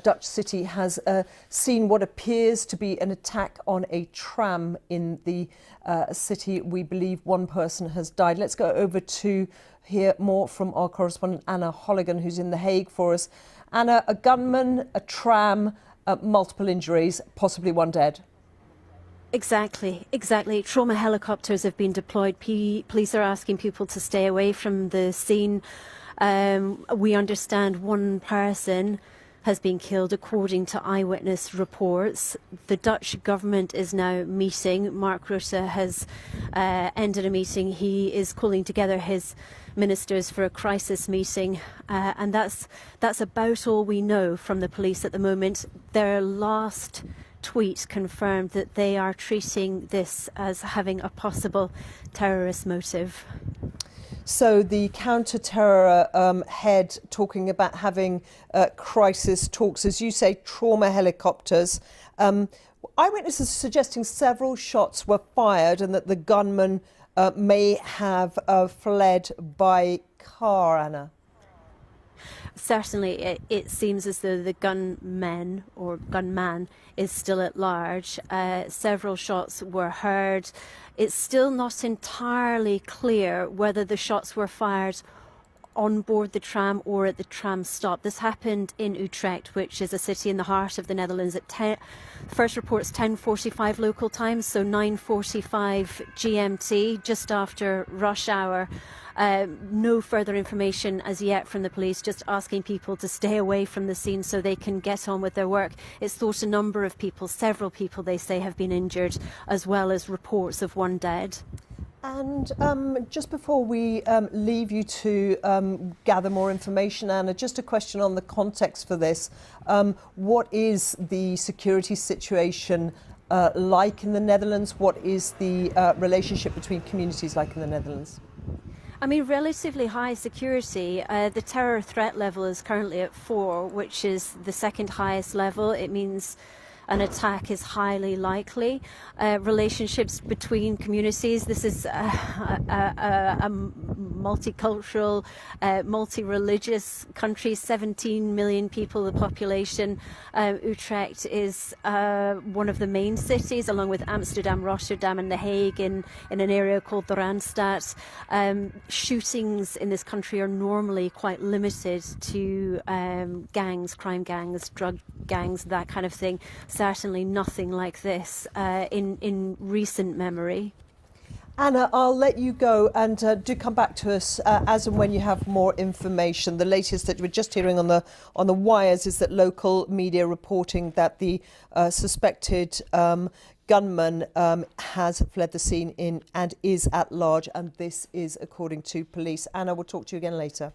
Dutch city has seen what appears to be an attack on a tram in the city. We believe one person has died. Let's go over to hear more from our correspondent Anna Holligan, who's in The Hague for us. Anna, a gunman, a tram, multiple injuries, possibly one dead. Exactly. Trauma helicopters have been deployed. Police are asking people to stay away from the scene. We understand one person has been killed according to eyewitness reports. The Dutch government is now meeting. Mark Rutte has ended a meeting. He is calling together his ministers for a crisis meeting, and that's about all we know from the police at the moment. Their last tweet confirmed that they are treating this as having a possible terrorist motive. So the counter-terror head talking about having crisis talks, as you say, trauma helicopters. Eyewitnesses suggesting several shots were fired and that the gunman may have fled by car, Anna. Certainly, it seems as though the gunman is still at large. Several shots were heard. It's still not entirely clear whether the shots were fired on board the tram or at the tram stop. This happened in Utrecht, which is a city in the heart of the Netherlands, at first reports 10:45 local time, so 9:45 GMT, just after rush hour. No further information as yet from the police, just asking people to stay away from the scene so they can get on with their work. It's thought a number of people, several people they say, have been injured, as well as reports of one dead. And just before we leave you to gather more information, Anna, just a question on the context for this. What is the security situation like in the Netherlands? What is the relationship between communities like in the Netherlands? I mean, relatively high security. The terror threat level is currently at 4, which is the second highest level. It means an attack is highly likely. Relationships between communities. This is a multicultural, multi-religious country, 17 million people, the population. Utrecht is one of the main cities, along with Amsterdam, Rotterdam and The Hague, in an area called the Randstad. Shootings in this country are normally quite limited to gangs, crime gangs, drug gangs, that kind of thing. Certainly nothing like this in recent memory. Anna, I'll let you go, and do come back to us as and when you have more information. The latest that we're just hearing on the wires is that local media reporting that the suspected gunman has fled the scene and is at large, and this is according to police. Anna, we'll talk to you again later.